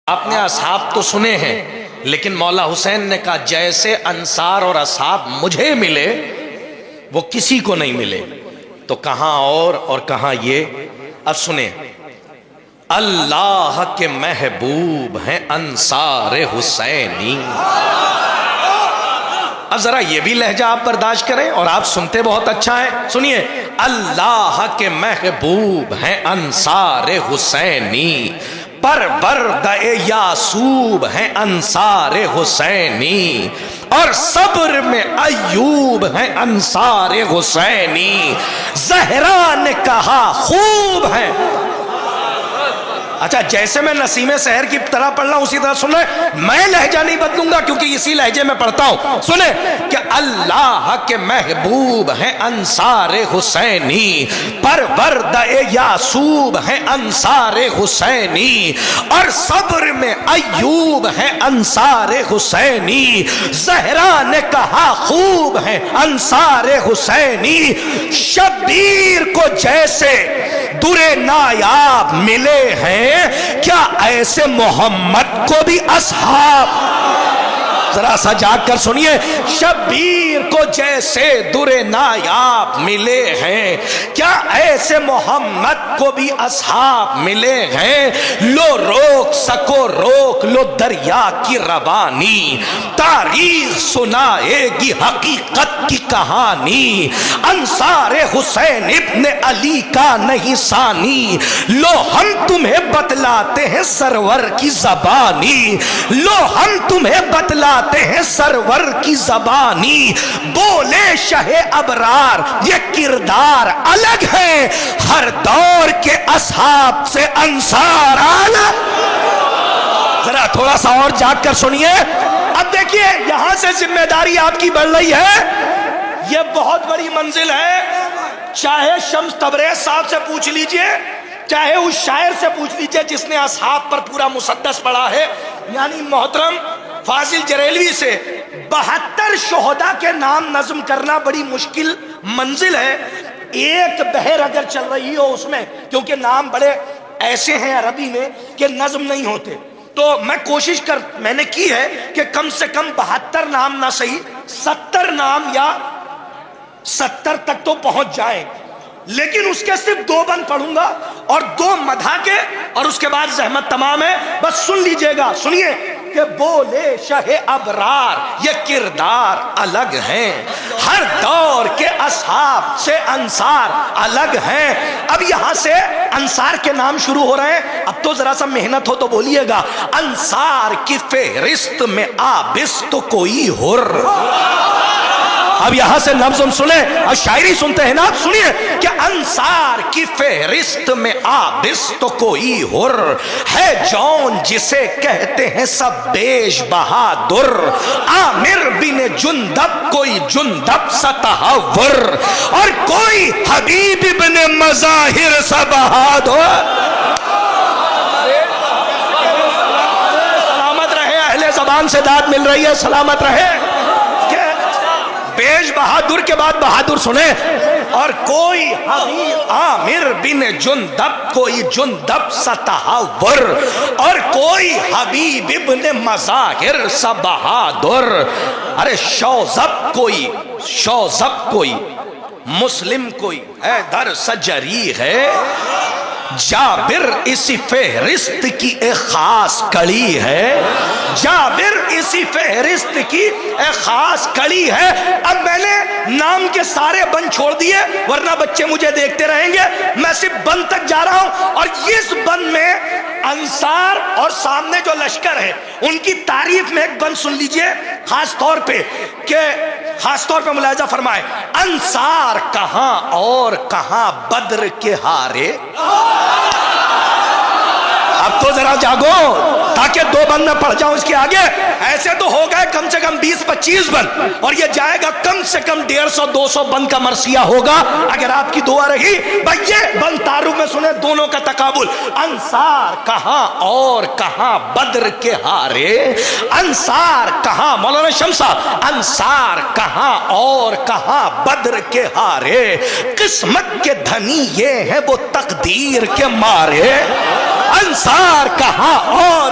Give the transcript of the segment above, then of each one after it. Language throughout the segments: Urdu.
آپ نے اصحاب تو سنے ہیں، لیکن مولا حسین نے کہا جیسے انصار اور اصحاب مجھے ملے وہ کسی کو نہیں ملے. تو کہاں اور کہاں یہ. اب سنیں، اللہ کے محبوب ہیں انصار حسینی. اب ذرا یہ بھی لہجہ آپ برداشت کریں، اور آپ سنتے بہت اچھا ہے. سنیے، اللہ کے محبوب ہیں انصار حسینی، پروردہ یعصوب ہیں انصار حسینی، اور صبر میں ایوب ہیں انصار حسینی. زہرا نے کہا خوب ہیں. اچھا، جیسے میں نسیم سحر کی طرح پڑھ رہا ہوں اسی طرح سن لیں. میں لہجہ نہیں بدلوں گا کیونکہ اسی لہجے میں پڑھتا ہوں. سنیں کہ اللہ کے محبوب ہیں انصار حسینی، پروردہ یعصوب ہیں انصار حسینی، اور صبر میں ایوب ہیں انصار حسینی. زہرا نے کہا خوب ہیں انصار حسینی. شبیر کو جیسے در نایاب ملے ہیں، کیا ایسے محمد کو بھی اصحاب. ذرا سا جاگ کر سنیے، شبیر کو جیسے در نایاب ملے ہیں، کیا ایسے محمد کو بھی اصحاب ملے ہیں. لو روک سکو روک لو دریا کی روانی، تاریخ سنائے گی حقیقت کی کہانی. انصار حسین ابن علی کا نہیں ثانی، لو ہم تمہیں بتلاتے ہیں سرور کی زبانی. لو ہم تمہیں بتلاتے ہیں سرور کی زبانی. بولے شہ ابرار یہ کردار الگ ہے، ہر دور کے اصحاب سے انصار الگ. ذرا تھوڑا سا اور جاگ کر سنیے. اب دیکھیے، یہاں سے ذمہ داری آپ کی بڑھ رہی ہے. یہ بہت بڑی منزل ہے. چاہے شمس تبریز صاحب سے پوچھ لیجئے، چاہے اس شاعر سے پوچھ لیجئے جس نے اصحاب پر پورا مسدس پڑھا ہے، یعنی محترم فاضل جریلوی سے 72 شہداء کے نام نظم کرنا بڑی مشکل منزل ہے. ایک بحر اگر چل رہی ہو اس میں، کیونکہ نام بڑے ایسے ہیں عربی میں کہ نظم نہیں ہوتے، تو میں نے کی ہے کہ کم سے کم 72 نام نہ صحیح 70 نام یا 70 تک تو پہنچ جائیں. لیکن اس کے صرف 2 بند پڑھوں گا اور 2 مدھا کے، اور اس کے بعد زحمت تمام ہے. بس سن لیجئے گا. سنیے کہ بولے شہ ابرار یہ کردار الگ ہیں، ہر دور کے اصحاب سے انصار الگ ہیں. اب یہاں سے انصار کے نام شروع ہو رہے ہیں. اب تو ذرا سا محنت ہو تو بولیے گا. انصار کی فہرست میں آبست کوئی حر. اب یہاں سے نظم سنیں اور شاعری سنتے ہیں نا. سنیے کہ انصار کی فہرست میں آبست کوئی حر ہے، جون جسے کہتے ہیں سب بیش بہادر. عامر بن جندب کوئی جندب سا تہور، اور کوئی حبیب بن مظاہر سا بہادر. سلامت رہے، اہل زبان سے داد مل رہی ہے، سلامت رہے. بیش بہادر کے بعد بہادر سنیں. اور کوئی حبیب عامر بن جندب کوئی جندب سا تہور، اور کوئی حبیب ابن مظاہر سا بہادر. ارے شوزب کوئی مسلم کوئی حیدر سا جری ہے. جابر اسی فہرست کی ایک خاص کڑی ہے. جابر اسی فہرست کی ایک خاص کڑی ہے. اب میں نے نام کے سارے بند چھوڑ دیے ورنہ بچے مجھے دیکھتے رہیں گے. میں صرف بند تک جا رہا ہوں، اور اس بند میں انصار اور سامنے جو لشکر ہے ان کی تعریف میں ایک بند سن لیجئے خاص طور پہ، کہ خاص طور پہ ملاحظہ فرمائے. انصار کہاں اور کہاں بدر کے ہارے. اب تو ذرا جاگو تاکہ 2 بند میں پڑھ جاؤں اس کے آگے. ایسے تو ہو گئے کم سے کم 20-25 بند، اور یہ جائے گا کم سے کم 150-200 بند کا مرثیہ ہوگا اگر آپ کی دعا رہی. بھائی یہ بند تعارف میں سنیں دونوں کا تقابل. انصار کہاں اور کہاں بدر کے ہارے. انصار کہاں مولانا شمس صاحب، انصار کہاں اور کہاں بدر کے ہارے. قسمت کے دھنی یہ ہے وہ تقدیر کے مارے. انصار کہاں اور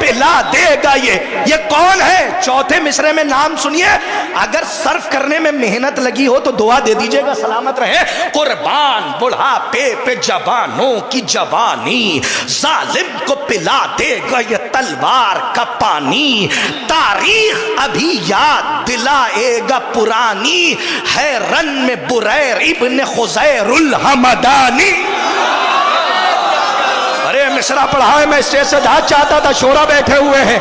پلا دے گا. یہ کون ہے؟ چوتھے مصرے میں نام سنیے. اگر صرف کرنے میں محنت لگی ہو تو دعا دے دیجئے گا، سلامت رہے. قربان بڑھاپے پہ جوانوں کی جوانی، ظالم کو پلا دے گا یہ تلوار کا پانی. تاریخ ابھی یاد دلائے گا پرانی، ہے رن میں بریر ابن خزیر الحمدانی. ارے مصرع پڑھا ہے، میں اسٹیج سے جہاں چاہتا تھا، شورا بیٹھے ہوئے ہیں.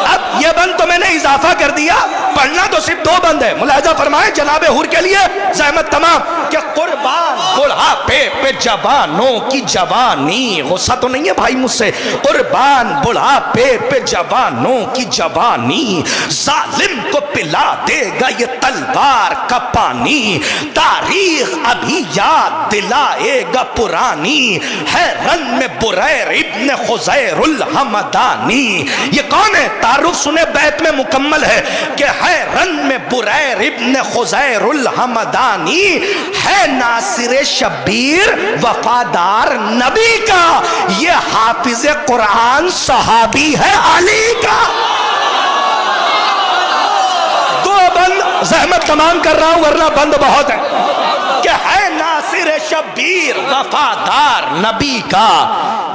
اب یہ بند تو میں نے اضافہ کر دیا، پڑھنا تو صرف 2 بند ہے. ملاحظہ فرمائیں جناب حور کے لیے زحمت تمام کہ قربان بڑھاپے پہ جوانوں کی جوانی. غصہ تو نہیں ہے بھائی مجھ سے؟ قربان بڑھاپے پہ جوانوں کی جوانی، ظالم کو پلا دے گا یہ تلوار کا پانی. تاریخ ابھی یاد دلائے گا پرانی، ہے رن میں بریر ابن خزیر الحمدانی. یہ کون ہے؟ تعارف سنے بیت میں مکمل ہے کہ ہے رن میں بریر ابن خزیر الحمدانی، ہے ناصر شبیر وفادار نبی کا، یہ حافظ قرآن صحابی ہے علی کا. 2 بند زحمت تمام کر رہا ہوں ورنہ بند بہت ہے. کہ ہے ناصر شبیر وفادار نبی کا،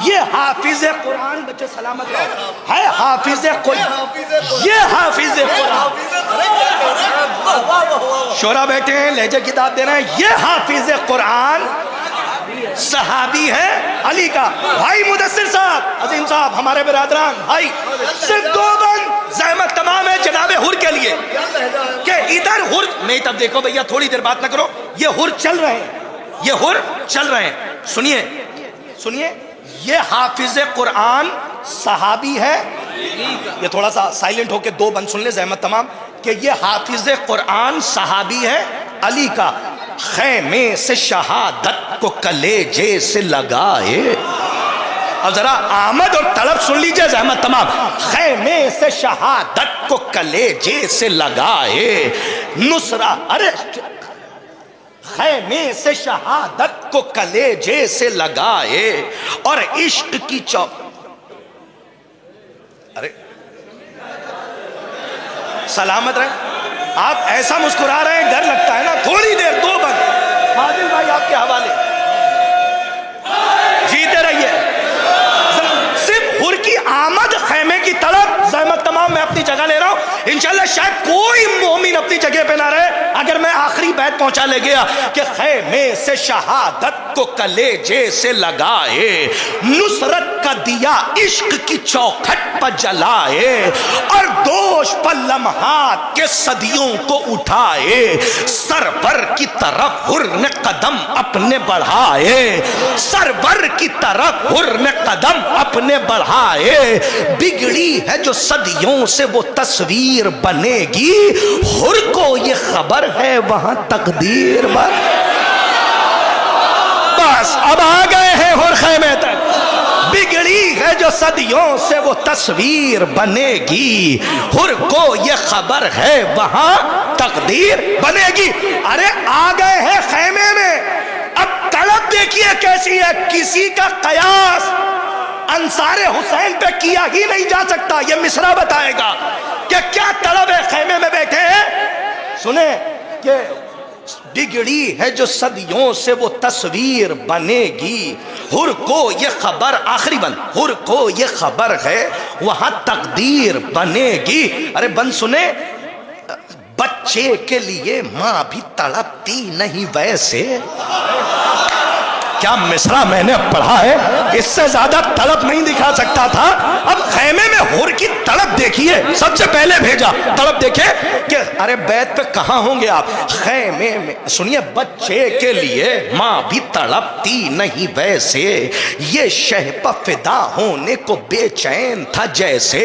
یہ حافظ قرآن. بچے سلامت رہو. ہے حافظ قرآن، یہ حافظ قرآن. شورا بیٹھے ہیں، لہجہ کتاب دے رہے ہیں. یہ حافظ قرآن صحابی ہے علی کا. بھائی مدثر صاحب، عظیم صاحب، ہمارے برادران بھائی، صرف 2 بند زحمت تمام ہے جناب حر کے لیے. کہ ادھر حر نہیں، تب دیکھو بھیا تھوڑی دیر بات نہ کرو. یہ حر چل رہے ہیں، یہ حر چل رہے ہیں. سنیے سنیے، یہ حافظ قرآن صحابی ہے. یہ تھوڑا سا سائلنٹ ہو کے 2 بند سن لے زحمت تمام. کہ یہ حافظ قرآن صحابی ہے علی کا، خیمے سے شہادت کو کلیجے سے لگائے. اب ذرا آمد اور طلب سن لیجئے زحمت تمام. خیمے سے شہادت کو کلیجے سے لگائے، نصرہ، ارے خیمے سے شہادت کو کلیجے سے لگائے، اور عشق کی ارے سلامت رہے. آپ ایسا مسکرا رہے ہیں ڈر لگتا ہے نا. تھوڑی دیر 2 بند. فاضل بھائی آپ کے حوالے، جیتے رہیے. صرف حر کی آمد، خیمے کی طلب، زحمت تمام. میں اپنی جگہ لے رہا ہوں. انشاءاللہ شاید کوئی مومن اپنی جگہ پہ نہ رہے اگر میں آخری بیت پہنچا لے گیا. کہ خیمے سے شہادت کو کلیجے سے لگائے، نصرت کا دیا عشق کی چوکھٹ پر جلائے، اور دوش پر لمحات کے صدیوں کو اٹھائے، سرور کی طرف حر نے قدم اپنے بڑھائے، سرور کی طرف حر نے قدم اپنے بڑھائے. بگڑی ہے جو صدیوں سے وہ تصویر بنے گی، حر کو یہ خبر ہے وہاں تقدیر بنے. بس اب آ گئے ہیں حر خیمے تک. بگڑی ہے جو صدیوں سے وہ تصویر بنے گی، حر کو یہ خبر ہے وہاں تقدیر بنے گی. ارے آ گئے ہیں خیمے میں. اب طلب دیکھیے کیسی ہے. کسی کا قیاس انصار حسین پہ کیا ہی نہیں جا سکتا. یہ مصرع بتائے گا کہ کیا طلب ہے. خیمے میں بیٹھے ہیں، سنیں کہ بگڑی ہے جو صدیوں سے وہ تصویر بنے گی، حر کو یہ خبر، آخری بند، حر کو یہ خبر ہے وہاں تقدیر بنے گی. ارے بند سنیں. بچے کے لیے ماں بھی تڑپتی نہیں ویسے. کیا مصرع میں نے پڑھا ہے، اس سے زیادہ طلب نہیں دکھا سکتا تھا. اب خیمے میں حر کی طلب دیکھیے. سب سے پہلے بھیجا طلب دیکھیں کہ ارے بیت پہ کہاں ہوں گے آپ. خیمے میں سنیے، بچے کے لیے ماں بھی تڑپتی نہیں ویسے، یہ شہ پہ فدا ہونے کو بے چین تھا جیسے،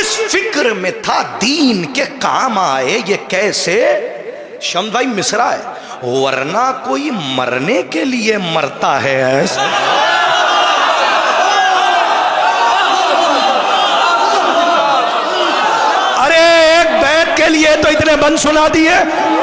اس فکر میں تھا دین کے کام آئے یہ کیسے. شمس بھائی مصرع ہے، ورنہ کوئی مرنے کے لیے مرتا ہے ایسا. ارے ایک بیت کے لیے تو اتنے بند سنا دیے.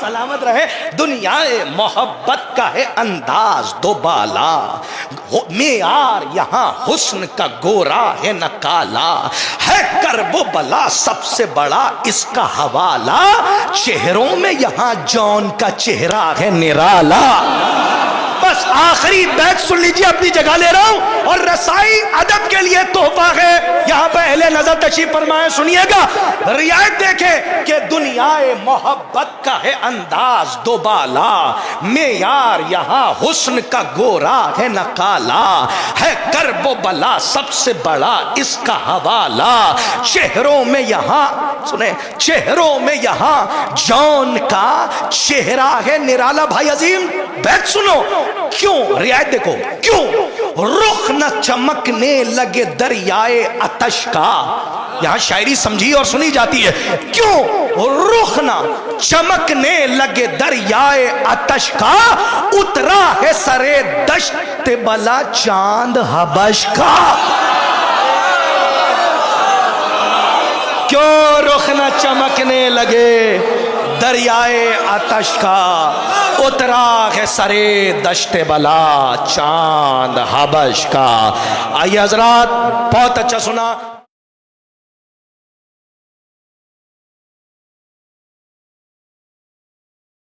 سلامت رہے. دنیا محبت کا ہے انداز دو بالا, معیار یہاں حسن کا گورا ہے نہ کالا, ہے کرب و بلا سب سے بڑا اس کا حوالہ, چہروں میں یہاں جون کا چہرہ ہے نرالا. بس آخری بیت سن لیجیے, اپنی جگہ لے رہا ہوں, اور رسائی ادب کے لیے تحفہ ہے. یہاں پہ اہل نظر تشریف فرمائے, سنیے گا, رعایت دیکھیں کہ دنیا محبت کا ہے انداز دو بالا, معیار یہاں حسن کا گورا ہے نہ کالا, ہے کرب و بلا سب سے بڑا اس کا حوالہ, چہروں میں یہاں سنیں, چہروں میں یہاں جون کا چہرہ ہے نرالا. بھائی عظیم بیت سنو, کیوں رعایت دیکھو, کیوں رخ نہ چمکنے لگے دریائے آتش کا. یہاں شاعری سمجھی اور سنی جاتی ہے. کیوں رخ نہ چمکنے لگے دریائے آتش کا, اترا ہے سرے دشت بلا چاند حبش کا. کیوں رخ نہ چمکنے لگے دریائے آتش کا, اترا ہے سرے دشت بلا چاند حبش کا. آئیے حضرات, بہت اچھا سنا.